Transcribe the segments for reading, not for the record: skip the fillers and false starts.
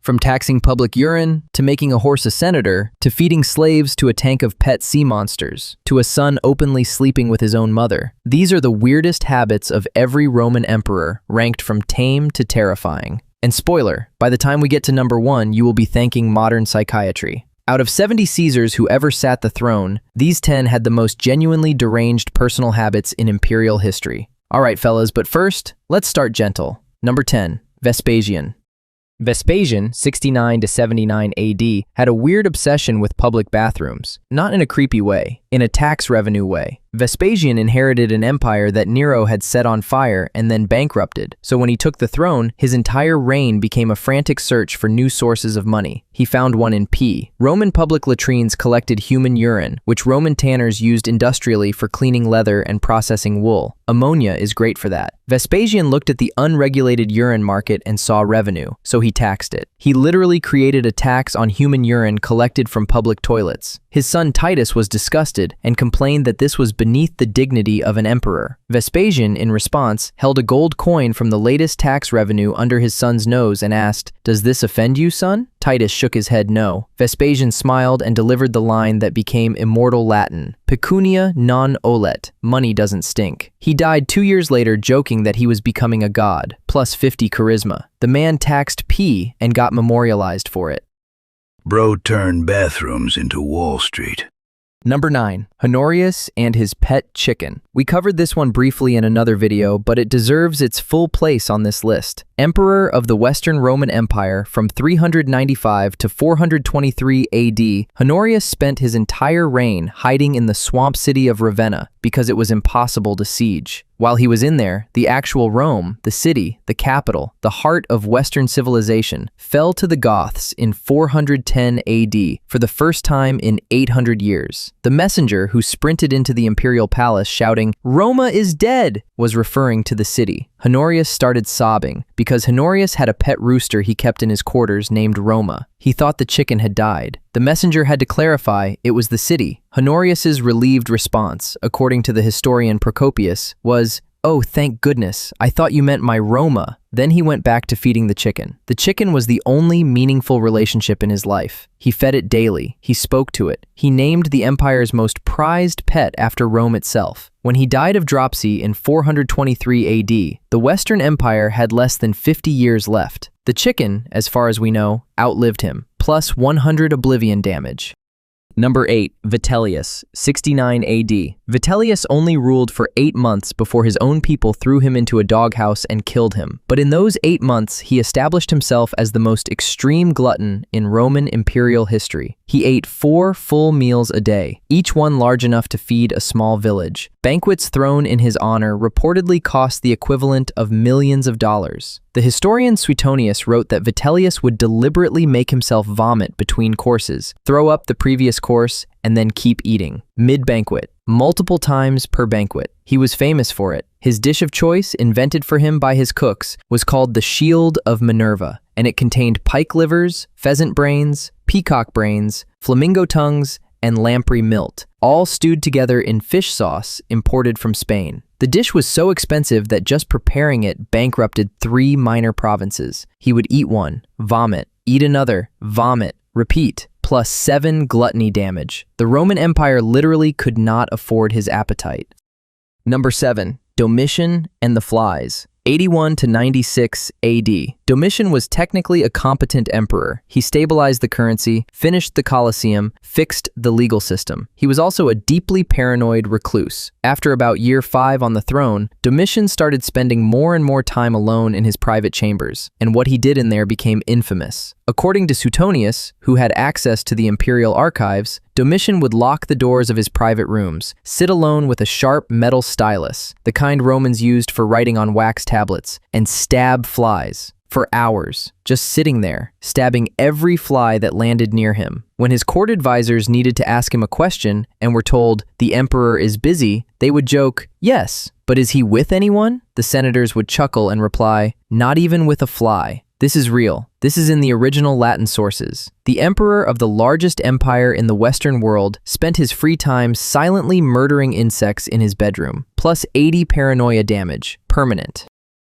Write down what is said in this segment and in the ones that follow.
From taxing public urine, to making a horse a senator, to feeding slaves to a tank of pet sea monsters, to a son openly sleeping with his own mother. These are the weirdest habits of every Roman emperor, ranked from tame to terrifying. And spoiler, by the time we get to number 1, you will be thanking modern psychiatry. Out of 70 Caesars who ever sat the throne, these 10 had the most genuinely deranged personal habits in imperial history. Alright fellas, but first, let's start gentle. Number 10, Vespasian. Vespasian, 69 to 79 AD, had a weird obsession with public bathrooms, not in a creepy way, in a tax revenue way. Vespasian inherited an empire that Nero had set on fire and then bankrupted, so when he took the throne, his entire reign became a frantic search for new sources of money. He found one in P. Roman public latrines collected human urine, which Roman tanners used industrially for cleaning leather and processing wool. Ammonia is great for that. Vespasian looked at the unregulated urine market and saw revenue, so he taxed it. He literally created a tax on human urine collected from public toilets. His son Titus was disgusted and complained that this was beneath the dignity of an emperor. Vespasian, in response, held a gold coin from the latest tax revenue under his son's nose and asked, "Does this offend you, son?" Titus shook his head no. Vespasian smiled and delivered the line that became immortal Latin, "Pecunia non olet," money doesn't stink. He died 2 years later joking that he was becoming a god, plus 50 charisma. The man taxed P and got memorialized for it. Bro turned bathrooms into Wall Street. Number 9, Honorius and his pet chicken. We covered this one briefly in another video, but it deserves its full place on this list. Emperor of the Western Roman Empire from 395 to 423 AD, Honorius spent his entire reign hiding in the swamp city of Ravenna because it was impossible to siege. While he was in there, the actual Rome, the city, the capital, the heart of Western civilization, fell to the Goths in 410 AD for the first time in 800 years. The messenger who sprinted into the imperial palace shouting, "Roma is dead," was referring to the city. Honorius started sobbing because Honorius had a pet rooster he kept in his quarters named Roma. He thought the chicken had died. The messenger had to clarify it was the city. Honorius's relieved response, according to the historian Procopius, was, "Oh, thank goodness, I thought you meant my Roma." Then he went back to feeding the chicken. The chicken was the only meaningful relationship in his life. He fed it daily. He spoke to it. He named the empire's most prized pet after Rome itself. When he died of dropsy in 423 AD, the Western Empire had less than 50 years left. The chicken, as far as we know, outlived him, plus 100 oblivion damage. Number 8, Vitellius, 69 AD. Vitellius only ruled for 8 months before his own people threw him into a doghouse and killed him. But in those 8 months, he established himself as the most extreme glutton in Roman imperial history. He ate 4 full meals a day, each one large enough to feed a small village. Banquets thrown in his honor reportedly cost the equivalent of millions of dollars. The historian Suetonius wrote that Vitellius would deliberately make himself vomit between courses, throw up the previous course, and then keep eating, mid-banquet, multiple times per banquet. He was famous for it. His dish of choice, invented for him by his cooks, was called the Shield of Minerva, and it contained pike livers, pheasant brains, peacock brains, flamingo tongues, and lamprey milt, all stewed together in fish sauce imported from Spain. The dish was so expensive that just preparing it bankrupted 3 minor provinces. He would eat one, vomit, eat another, vomit, repeat, plus 7 gluttony damage. The Roman Empire literally could not afford his appetite. Number 7, Domitian and the flies. 81 to 96 AD. Domitian was technically a competent emperor. He stabilized the currency, finished the Colosseum, fixed the legal system. He was also a deeply paranoid recluse. After about year 5 on the throne, Domitian started spending more and more time alone in his private chambers, and what he did in there became infamous. According to Suetonius, who had access to the imperial archives, Domitian would lock the doors of his private rooms, sit alone with a sharp metal stylus, the kind Romans used for writing on wax tablets, and stab flies. For hours, just sitting there, stabbing every fly that landed near him. When his court advisors needed to ask him a question and were told, "The emperor is busy," they would joke, "Yes, but is he with anyone?" The senators would chuckle and reply, "Not even with a fly." This is real. This is in the original Latin sources. The emperor of the largest empire in the Western world spent his free time silently murdering insects in his bedroom, plus 80 paranoia damage, permanent.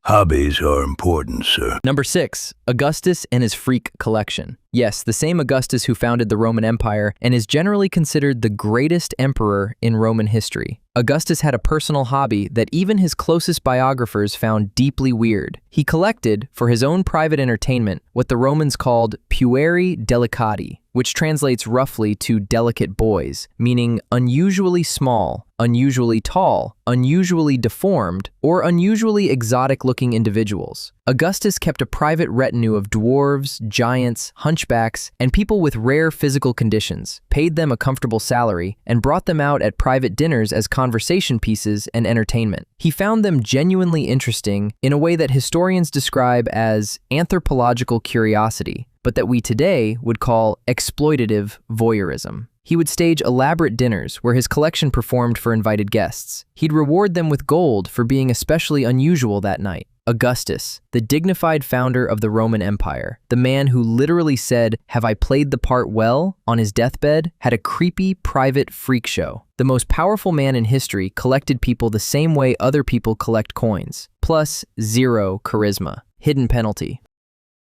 Hobbies are important, sir. Number 6. Augustus and his freak collection. Yes, the same Augustus who founded the Roman Empire and is generally considered the greatest emperor in Roman history. Augustus had a personal hobby that even his closest biographers found deeply weird. He collected, for his own private entertainment, what the Romans called pueri delicati, which translates roughly to delicate boys, meaning unusually small, unusually tall, unusually deformed, or unusually exotic-looking individuals. Augustus kept a private retinue of dwarves, giants, hunchbacks, and people with rare physical conditions, paid them a comfortable salary, and brought them out at private dinners as conversation pieces and entertainment. He found them genuinely interesting in a way that historians describe as anthropological curiosity, but that we today would call exploitative voyeurism. He would stage elaborate dinners where his collection performed for invited guests. He'd reward them with gold for being especially unusual that night. Augustus, the dignified founder of the Roman Empire, the man who literally said, "Have I played the part well?" on his deathbed, had a creepy private freak show. The most powerful man in history collected people the same way other people collect coins, plus 0 charisma. Hidden penalty.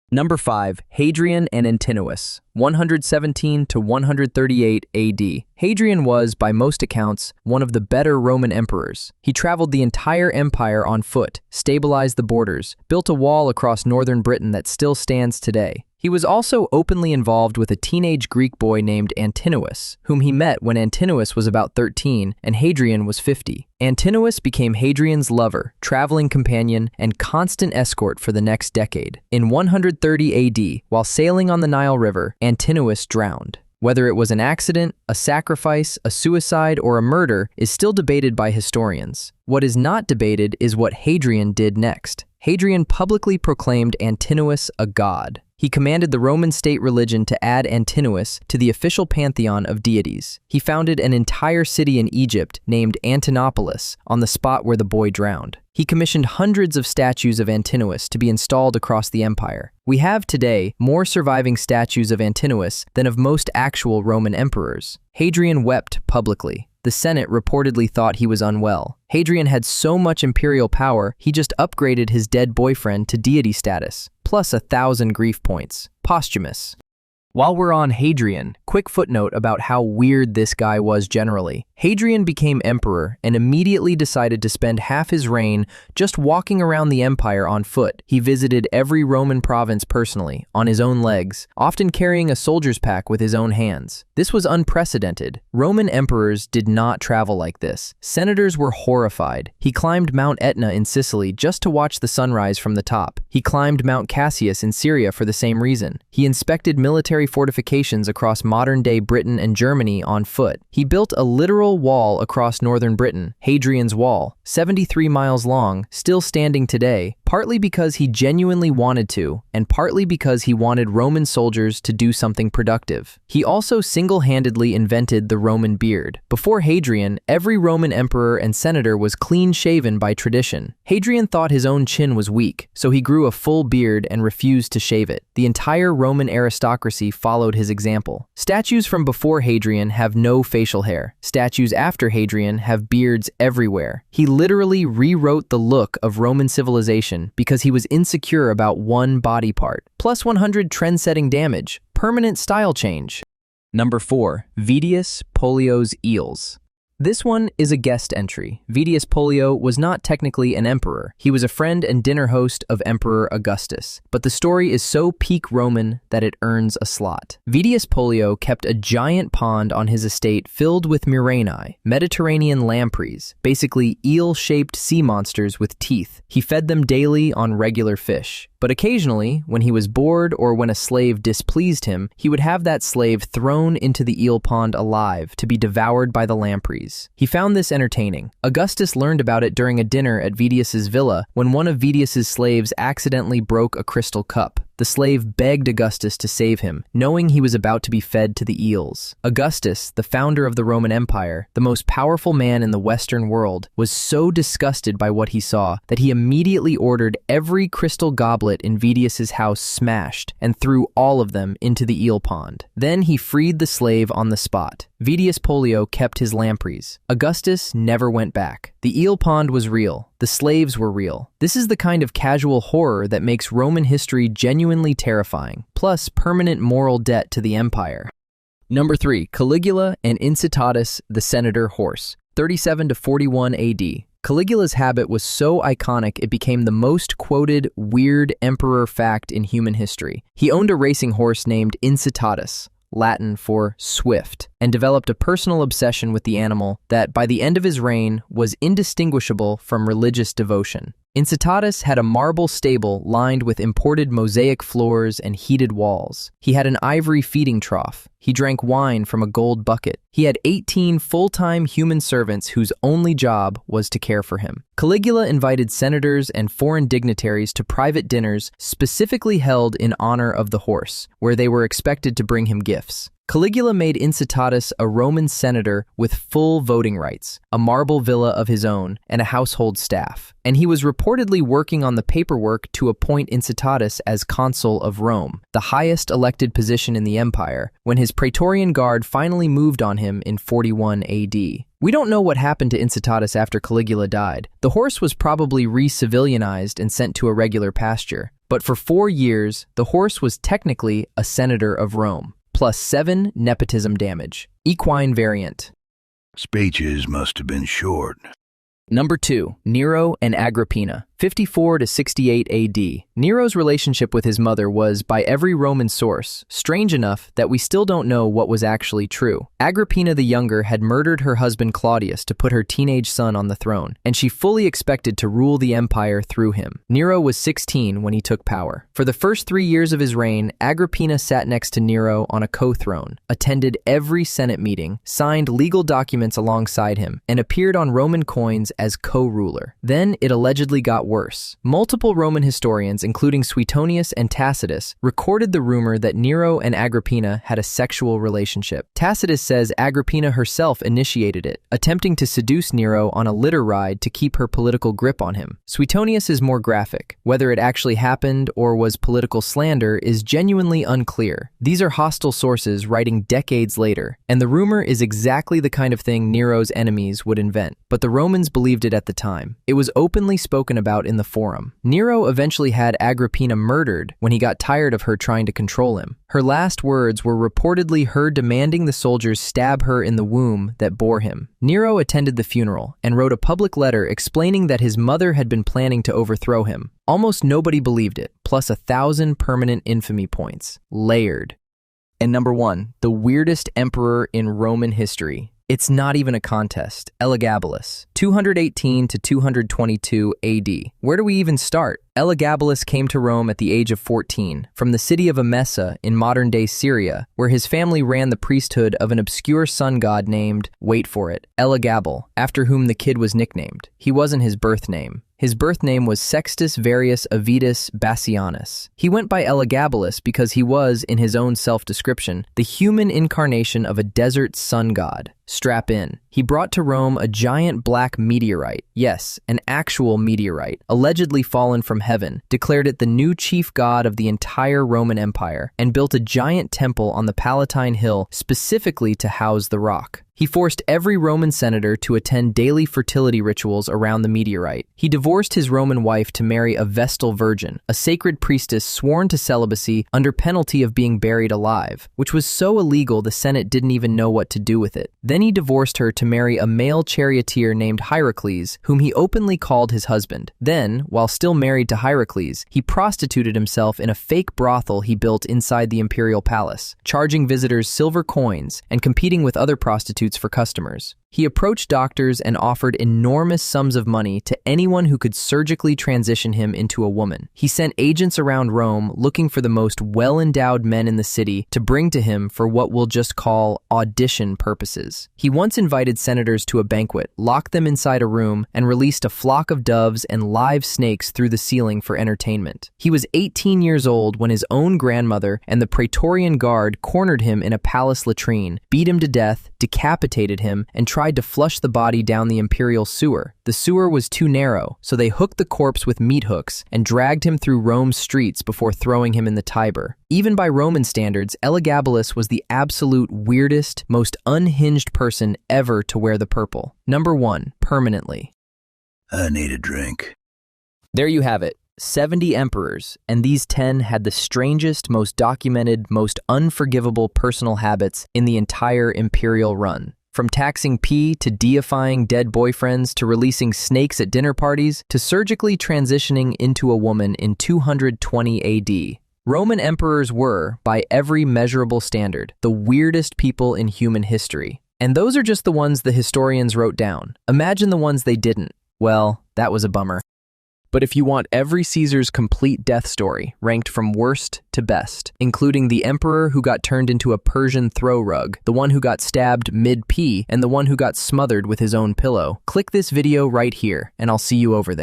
Number 5. Hadrian and Antinous, 117 to 138 AD. Hadrian was, by most accounts, one of the better Roman emperors. He traveled the entire empire on foot, stabilized the borders, built a wall across northern Britain that still stands today. He was also openly involved with a teenage Greek boy named Antinous, whom he met when Antinous was about 13 and Hadrian was 50. Antinous became Hadrian's lover, traveling companion, and constant escort for the next decade. In 130 AD, while sailing on the Nile River, Antinous drowned. Whether it was an accident, a sacrifice, a suicide, or a murder is still debated by historians. What is not debated is what Hadrian did next. Hadrian publicly proclaimed Antinous a god. He commanded the Roman state religion to add Antinous to the official pantheon of deities. He founded an entire city in Egypt named Antinopolis on the spot where the boy drowned. He commissioned hundreds of statues of Antinous to be installed across the empire. We have today more surviving statues of Antinous than of most actual Roman emperors. Hadrian wept publicly. The Senate reportedly thought he was unwell. Hadrian had so much imperial power, he just upgraded his dead boyfriend to deity status, plus 1,000 grief points. Posthumous. While we're on Hadrian, quick footnote about how weird this guy was generally. Hadrian became emperor and immediately decided to spend half his reign just walking around the empire on foot. He visited every Roman province personally, on his own legs, often carrying a soldier's pack with his own hands. This was unprecedented. Roman emperors did not travel like this. Senators were horrified. He climbed Mount Etna in Sicily just to watch the sunrise from the top. He climbed Mount Cassius in Syria for the same reason. He inspected military fortifications across modern-day Britain and Germany on foot. He built a literal wall across northern Britain, Hadrian's Wall, 73 miles long, still standing today, partly because he genuinely wanted to, and partly because he wanted Roman soldiers to do something productive. He also single-handedly invented the Roman beard. Before Hadrian, every Roman emperor and senator was clean-shaven by tradition. Hadrian thought his own chin was weak, so he grew a full beard and refused to shave it. The entire Roman aristocracy followed his example. Statues from before Hadrian have no facial hair. Statues after Hadrian have beards everywhere. He literally rewrote the look of Roman civilization because he was insecure about one body part. Plus 100 trend-setting damage. Permanent style change. Number 4. Vedius Pollio's eels. This one is a guest entry. Vedius Pollio was not technically an emperor. He was a friend and dinner host of Emperor Augustus. But the story is so peak Roman that it earns a slot. Vedius Pollio kept a giant pond on his estate filled with Murani, Mediterranean lampreys, basically eel-shaped sea monsters with teeth. He fed them daily on regular fish. But occasionally, when he was bored or when a slave displeased him, he would have that slave thrown into the eel pond alive to be devoured by the lampreys. He found this entertaining. Augustus learned about it during a dinner at Vedius's villa when one of Vedius's slaves accidentally broke a crystal cup. The slave begged Augustus to save him, knowing he was about to be fed to the eels. Augustus, the founder of the Roman Empire, the most powerful man in the Western world, was so disgusted by what he saw that he immediately ordered every crystal goblet in Vedius's house smashed and threw all of them into the eel pond. Then he freed the slave on the spot. Vedius Pollio kept his lampreys. Augustus never went back. The eel pond was real. The slaves were real. This is the kind of casual horror that makes Roman history genuinely terrifying, plus permanent moral debt to the empire. Number 3. Caligula and Incitatus, the senator horse, 37 to 41 AD. Caligula's habit was so iconic it became the most quoted weird emperor fact in human history. He owned a racing horse named Incitatus, Latin for swift, and developed a personal obsession with the animal that, by the end of his reign, was indistinguishable from religious devotion. Incitatus had a marble stable lined with imported mosaic floors and heated walls. He had an ivory feeding trough. He drank wine from a gold bucket. He had 18 full-time human servants whose only job was to care for him. Caligula invited senators and foreign dignitaries to private dinners specifically held in honor of the horse, where they were expected to bring him gifts. Caligula made Incitatus a Roman senator with full voting rights, a marble villa of his own, and a household staff. And he was reportedly working on the paperwork to appoint Incitatus as consul of Rome, the highest elected position in the empire, when his Praetorian Guard finally moved on him in 41 AD. We don't know what happened to Incitatus after Caligula died. The horse was probably re-civilianized and sent to a regular pasture. But for 4 years, the horse was technically a senator of Rome. Plus 7 nepotism damage. Equine variant. Speeches must have been short. Number 2. Nero and Agrippina, 54 to 68 AD. Nero's relationship with his mother was, by every Roman source, strange enough that we still don't know what was actually true. Agrippina the Younger had murdered her husband Claudius to put her teenage son on the throne, and she fully expected to rule the empire through him. Nero was 16 when he took power. For the first 3 years of his reign, Agrippina sat next to Nero on a co-throne, attended every Senate meeting, signed legal documents alongside him, and appeared on Roman coins as co-ruler. Then it allegedly got worse. Multiple Roman historians, including Suetonius and Tacitus, recorded the rumor that Nero and Agrippina had a sexual relationship. Tacitus says Agrippina herself initiated it, attempting to seduce Nero on a litter ride to keep her political grip on him. Suetonius is more graphic. Whether it actually happened or was political slander is genuinely unclear. These are hostile sources writing decades later, and the rumor is exactly the kind of thing Nero's enemies would invent. But the Romans believed it at the time. It was openly spoken about in the Forum. Nero eventually had Agrippina murdered when he got tired of her trying to control him. Her last words were reportedly her demanding the soldiers stab her in the womb that bore him. Nero attended the funeral and wrote a public letter explaining that his mother had been planning to overthrow him. Almost nobody believed it, plus 1,000 permanent infamy points. Layered. And number 1, the weirdest emperor in Roman history. It's not even a contest. Elagabalus, 218 to 222 AD. Where do we even start? Elagabalus came to Rome at the age of 14, from the city of Emesa in modern-day Syria, where his family ran the priesthood of an obscure sun god named, wait for it, Elagabal, after whom the kid was nicknamed. He wasn't his birth name. His birth name was Sextus Varius Avitus Bassianus. He went by Elagabalus because he was, in his own self-description, the human incarnation of a desert sun god. Strap in. He brought to Rome a giant black meteorite, yes, an actual meteorite, allegedly fallen from heaven, declared it the new chief god of the entire Roman Empire, and built a giant temple on the Palatine Hill specifically to house the rock. He forced every Roman senator to attend daily fertility rituals around the meteorite. He divorced his Roman wife to marry a Vestal virgin, a sacred priestess sworn to celibacy under penalty of being buried alive, which was so illegal the Senate didn't even know what to do with it. Then he divorced her to marry a male charioteer named Hierocles, whom he openly called his husband. Then, while still married to Hierocles, he prostituted himself in a fake brothel he built inside the Imperial palace, charging visitors silver coins and competing with other prostitutes for customers. He approached doctors and offered enormous sums of money to anyone who could surgically transition him into a woman. He sent agents around Rome looking for the most well-endowed men in the city to bring to him for what we'll just call audition purposes. He once invited senators to a banquet, locked them inside a room, and released a flock of doves and live snakes through the ceiling for entertainment. He was 18 years old when his own grandmother and the Praetorian Guard cornered him in a palace latrine, beat him to death, decapitated him, and tried to flush the body down the imperial sewer. The sewer was too narrow, so they hooked the corpse with meat hooks and dragged him through Rome's streets before throwing him in the Tiber. Even by Roman standards, Elagabalus was the absolute weirdest, most unhinged person ever to wear the purple. Number 1, permanently. I need a drink. There you have it. 70 emperors, and these 10 had the strangest, most documented, most unforgivable personal habits in the entire imperial run. From taxing pee to deifying dead boyfriends to releasing snakes at dinner parties to surgically transitioning into a woman in 220 AD. Roman emperors were, by every measurable standard, the weirdest people in human history. And those are just the ones the historians wrote down. Imagine the ones they didn't. Well, that was a bummer. But if you want every Caesar's complete death story, ranked from worst to best, including the emperor who got turned into a Persian throw rug, the one who got stabbed mid-pee, and the one who got smothered with his own pillow, click this video right here, and I'll see you over there.